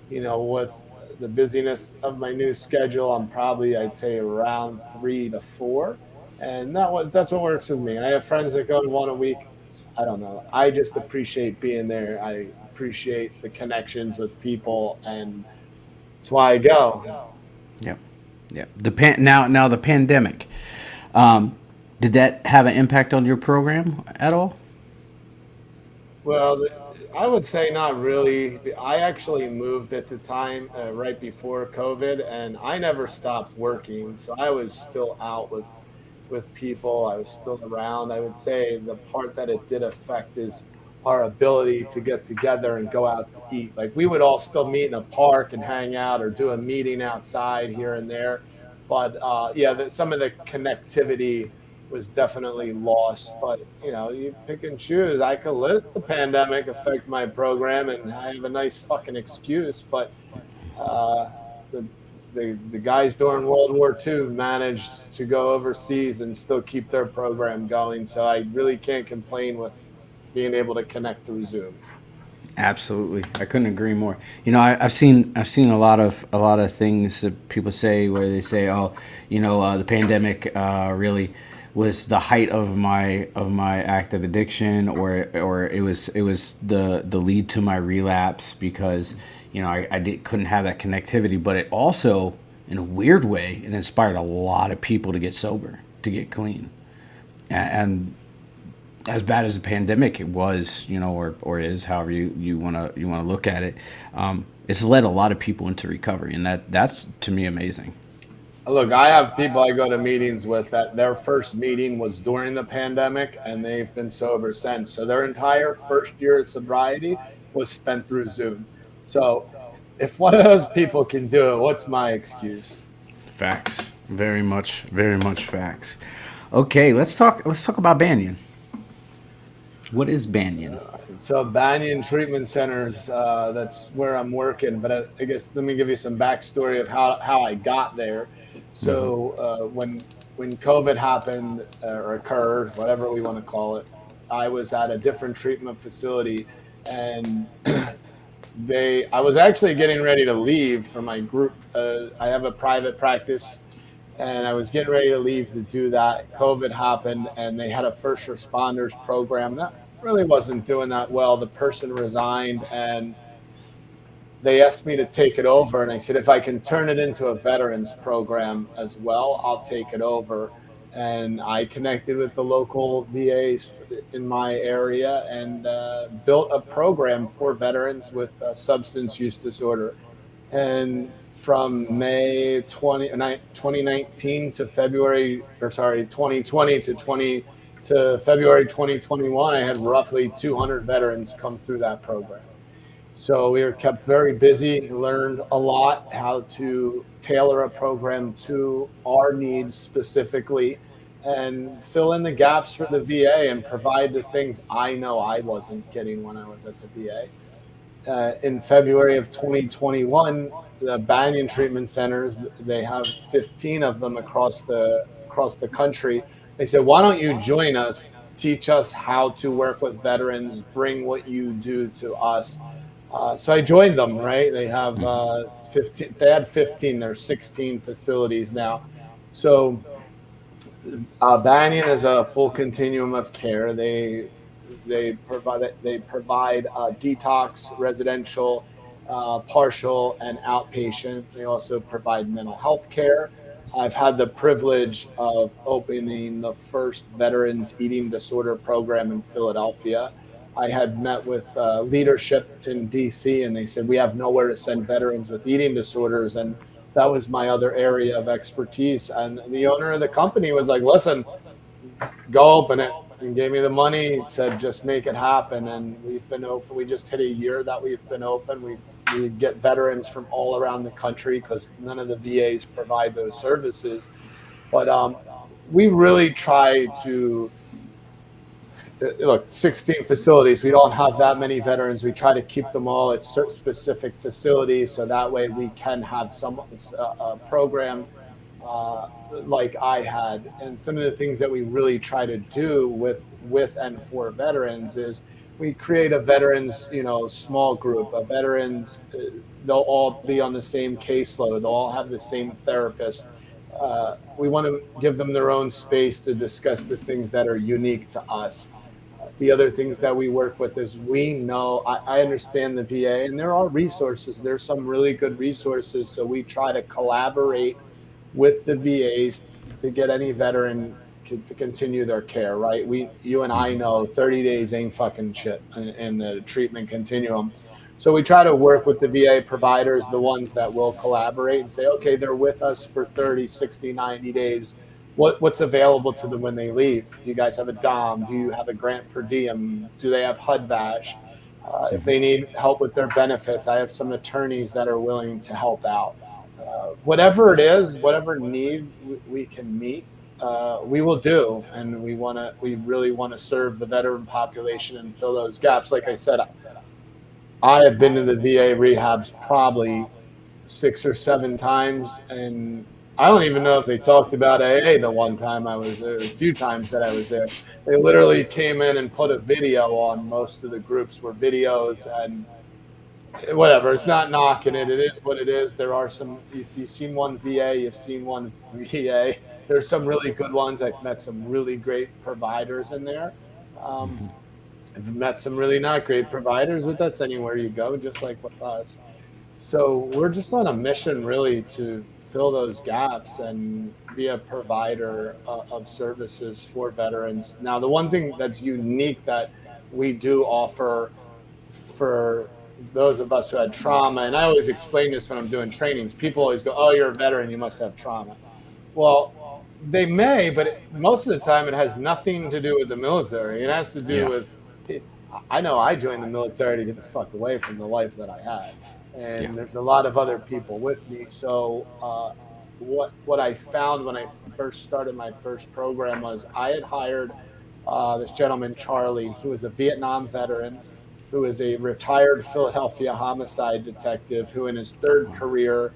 With the busyness of my new schedule, I'm probably, I'd say, around 3 to 4. And that's what works with me. I have friends that go to one a week. I don't know. I just appreciate being there. I appreciate the connections with people, and that's why I go. Yep. Yep. Now the pandemic. Um, did that have an impact on your program at all? Well, I would say not really. I actually moved at the time, right before COVID, and I never stopped working. So I was still out with people. I was still around. I would say the part that it did affect is our ability to get together and go out to eat. Like, we would all still meet in a park and hang out, or do a meeting outside here and there. But yeah, some of the connectivity was definitely lost. But you pick and choose. I could let the pandemic affect my program, and I have a nice fucking excuse. But uh, the the guys during World War II managed to go overseas and still keep their program going. So I really can't complain with being able to connect through Zoom. Absolutely, I couldn't agree more. I've seen a lot of things that people say where they say, "Oh, the pandemic really was the height of my active addiction," or it was the lead to my relapse because couldn't have that connectivity. But it also, in a weird way, it inspired a lot of people to get sober, to get clean, and as bad as the pandemic it was, or is, however you want to look at it, it's led a lot of people into recovery, and that's to me amazing. Look, I have people I go to meetings with that their first meeting was during the pandemic, and they've been sober since. So their entire first year of sobriety was spent through Zoom. So if one of those people can do it, what's my excuse? Facts, very much facts. Okay, let's talk about Banyan. What is Banyan? So Banyan Treatment Centers, that's where I'm working. But I guess let me give you some backstory of how I got there. So when COVID happened, or occurred, whatever we want to call it, I was at a different treatment facility, and I was actually getting ready to leave for my group. I have a private practice, and I was getting ready to leave to do that. COVID happened, and they had a first responders program that really wasn't doing that well. The person resigned, and they asked me to take it over. And I said, if I can turn it into a veterans program as well, I'll take it over. And I connected with the local VAs in my area, and built a program for veterans with substance use disorder. And from May 2019 to February, or sorry, 2020 to February 2021, I had roughly 200 veterans come through that program. So we were kept very busy, learned a lot how to tailor a program to our needs specifically, and fill in the gaps for the VA and provide the things I know I wasn't getting when I was at the VA. In February of 2021, the Banyan Treatment Centers, they have 15 of them across the country. They said, "Why don't you join us? Teach us how to work with veterans. Bring what you do to us." So I joined them. Right? They have 15. They had 15. There's 16 facilities now. So Banyan is a full continuum of care. they provide detox, residential, partial, and outpatient. They also provide mental health care. I've had the privilege of opening the first veterans eating disorder program in Philadelphia. I had met with leadership in DC, and they said we have nowhere to send veterans with eating disorders, and that was my other area of expertise. And the owner of the company was like, "Listen, go open it," and gave me the money. Said, "Just make it happen." And we've been open. We just hit a year that we've been open. We get veterans from all around the country because none of the VAs provide those services. But we really try to look, 16 facilities. We don't have that many veterans. We try to keep them all at certain specific facilities so that way we can have some program like I had. And some of the things that we really try to do with and for veterans is we create a veterans, small group of veterans. They'll all be on the same caseload. They'll all have the same therapist. We want to give them their own space to discuss the things that are unique to us. The other things that we work with is we know I understand the VA and there are resources. There's some really good resources. So we try to collaborate with the VAs to get any veteran to continue their care, right? You and I know 30 days ain't fucking shit in the treatment continuum. So we try to work with the VA providers, the ones that will collaborate and say, okay, they're with us for 30, 60, 90 days. What's available to them when they leave? Do you guys have a DOM? Do you have a grant per diem? Do they have HUD-VASH? If they need help with their benefits, I have some attorneys that are willing to help out. Whatever it is, whatever need we can meet, we will do, and we really want to serve the veteran population and fill those gaps. Like I said, I have been to the VA rehabs probably 6 or 7 times, and I don't even know if they talked about AA the one time I was there, a few times that I was there. They literally came in and put a video on. Most of the groups were videos, and whatever. It's not knocking it. It is what it is. There are some. If you've seen one VA, you've seen one VA. There's some really good ones. I've met some really great providers in there. Um, I've met some really not great providers, but that's anywhere you go, just like with us. So we're just on a mission, really, to fill those gaps and be a provider of services for veterans. Now, the one thing that's unique that we do offer for those of us who had trauma, and I always explain this when I'm doing trainings, people always go, "Oh, you're a veteran, you must have trauma." Well, they may, but most of the time it has nothing to do with the military. It has to do Yeah. with, I know I joined the military to get the fuck away from the life that I had. Yeah. And there's a lot of other people with me. So what I found when I first started my first program was I had hired this gentleman, Charlie, who was a Vietnam veteran, who is a retired Philadelphia homicide detective, who in his third career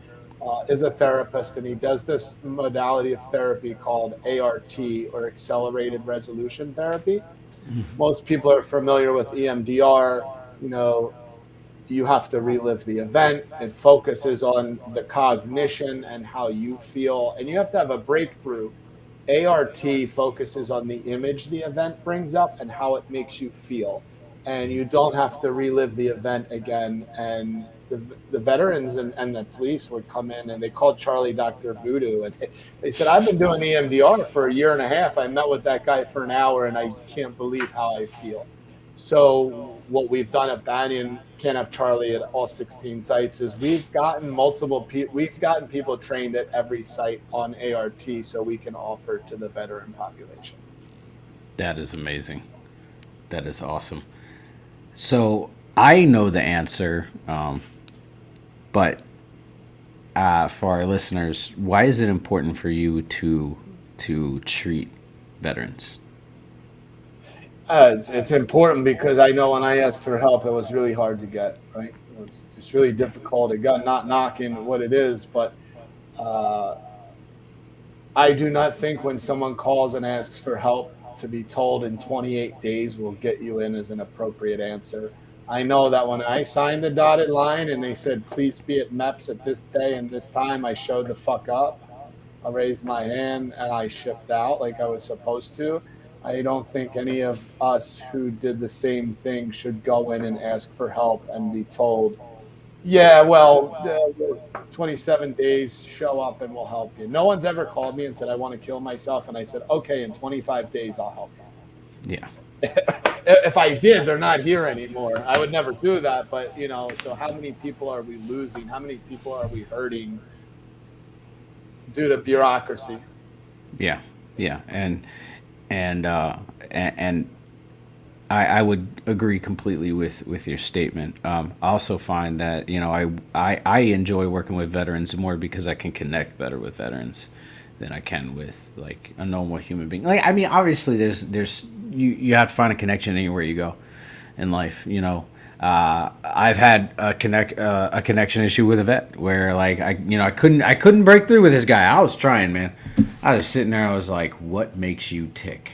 is a therapist, and he does this modality of therapy called ART, or accelerated resolution therapy. Most people are familiar with EMDR. You know, you have to relive the event. It focuses on the cognition and how you feel, and you have to have a breakthrough. ART focuses on the image the event brings up and how it makes you feel. And you don't have to relive the event again. And the veterans and the police would come in, and they called Charlie Dr. Voodoo. And they said, "I've been doing EMDR for a year and a half. I met with that guy for an hour, and I can't believe how I feel." So what we've done at Banyan, can't have Charlie at all 16 sites, is we've gotten people trained at every site on ART so we can offer to the veteran population. That is amazing. That is awesome. So I know the answer, but for our listeners, why is it important for you to treat veterans? It's important because I know when I asked for help, it was really hard to get, right? It was just really difficult. It got, not knocking what it is, but uh, I do not think when someone calls and asks for help to be told in 28 days will get you in as an appropriate answer. I know that when I signed the dotted line and they said, please be at MEPS at this day and this time, I showed the fuck up. I raised my hand and I shipped out like I was supposed to. I don't think any of us who did the same thing should go in and ask for help and be told, yeah, well, 27 days, show up and we'll help you. No one's ever called me and said, I want to kill myself. And I said, okay, in 25 days, I'll help you. Yeah. If I did, they're not here anymore. I would never do that. But, so how many people are we losing? How many people are we hurting due to bureaucracy? Yeah. Yeah. And I would agree completely with your statement. I also find that I enjoy working with veterans more because I can connect better with veterans than I can with like a normal human being. Like I mean, obviously there's you have to find a connection anywhere you go in life. I've had a connection issue with a vet where like I couldn't break through with this guy. I was trying, man. I was sitting there. I was like, what makes you tick?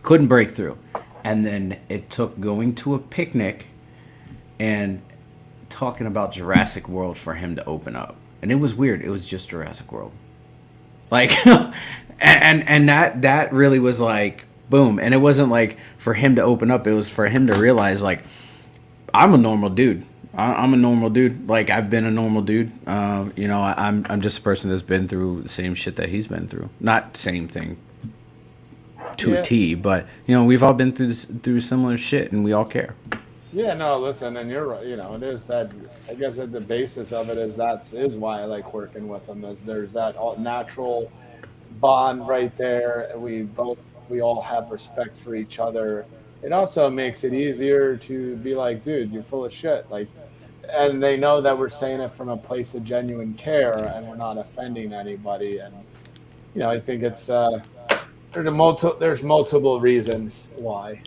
Couldn't break through. And then it took going to a picnic and talking about Jurassic World for him to open up. And it was weird. It was just Jurassic World. Like and that really was like boom. And it wasn't like for him to open up, it was for him to realize like I'm a normal dude. I'm a normal dude. Like I've been a normal dude. I'm just a person that's been through the same shit that he's been through. Not same thing to a Yeah. T, but we've all been through similar shit, and we all care. Yeah, no, listen, and you're right. It is that. I guess at the basis of it is why I like working with them. Is there's that natural bond right there. We all have respect for each other. It also makes it easier to be like, dude, you're full of shit. Like, and they know that we're saying it from a place of genuine care, and we're not offending anybody. And I think it's there's multiple reasons why.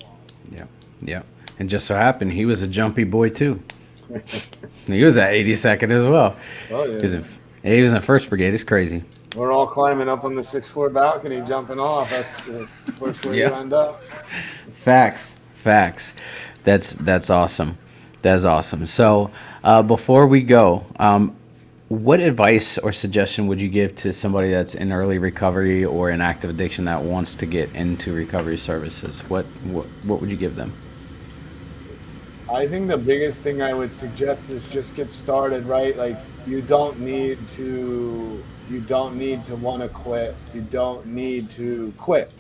Yeah, yeah. And just so happened he was a jumpy boy too. He was at 82nd as well. Oh yeah. He was in the first brigade. It's crazy. We're all climbing up on the sixth floor balcony, jumping off. That's of course where you Yeah. end up. Facts. That's awesome. That's awesome. So before we go, what advice or suggestion would you give to somebody that's in early recovery or in active addiction that wants to get into recovery services? What would you give them? I think the biggest thing I would suggest is just get started, right? Like you don't need to want to quit. You don't need to quit.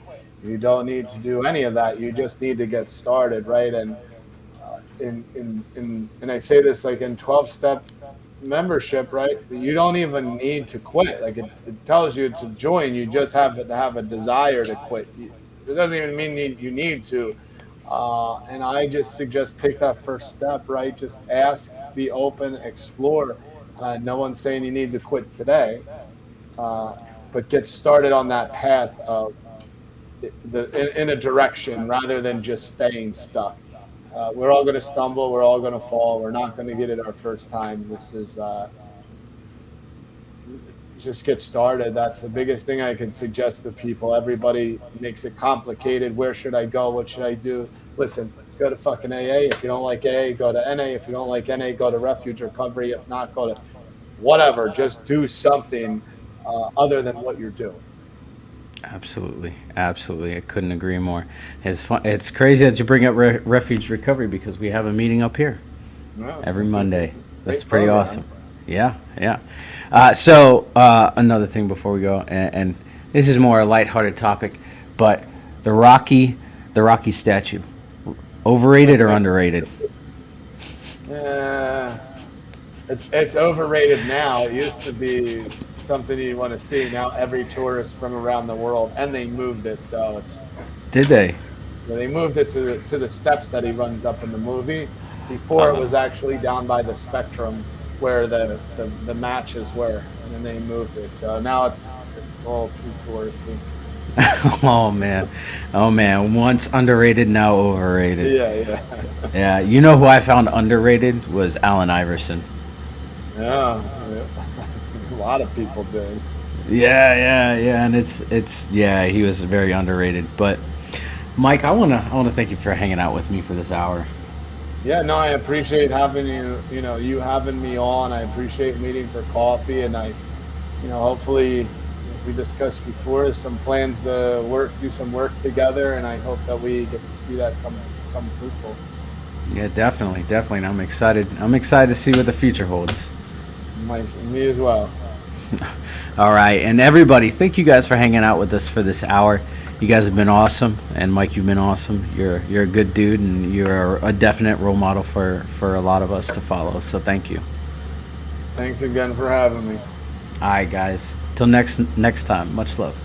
You don't need to do any of that. You just need to get started, right? And and I say this like in 12-step membership, right? You don't even need to quit. Like it tells you to join. You just have to have a desire to quit. It doesn't even mean you need to. And I just suggest take that first step, right? Just ask, be open, explore. No one's saying you need to quit today, but get started on that path of in a direction rather than just staying stuck. We're all going to stumble. We're all going to fall. We're not going to get it our first time. This is just get started. That's the biggest thing I can suggest to people. Everybody makes it complicated. Where should I go? What should I do? Listen, go to fucking AA. If you don't like AA, go to NA. If you don't like NA, go to Refuge Recovery. If not, go to whatever. Just do something other than what you're doing. Absolutely. I couldn't agree more. It's crazy that you bring up Refuge Recovery because we have a meeting up here Yeah, every Monday. That's great pretty program. awesome. Yeah. So another thing before we go, and this is more a lighthearted topic, but the Rocky statue, overrated or underrated? Uh, it's overrated now. It used to be something you want to see. Now every tourist from around the world, and they moved it, so Did they? they moved it to the steps that he runs up in the movie. Before it Uh, was actually down by the Spectrum where the matches were, and then they moved it. So now it's all too touristy. oh man. Once underrated, now overrated. Yeah, yeah, Yeah. You know who I found underrated was Allen Iverson. yeah. A lot of people did. Yeah, and it's yeah, he was very underrated. But Mike, I wanna thank you for hanging out with me for this hour. Yeah, no, I appreciate having you. You having me on. I appreciate meeting for coffee, and hopefully, if we discussed before, some plans to do some work together, and I hope that we get to see that come fruitful. Yeah, definitely, definitely. And I'm excited. I'm excited to see what the future holds. Me as well. All right, and everybody, thank you guys for hanging out with us for this hour. You guys have been awesome, and Mike, you've been awesome. You're a good dude, and you're a definite role model for a lot of us to follow. So thank you. Thanks again for having me. All right, guys. Till next time. Much love.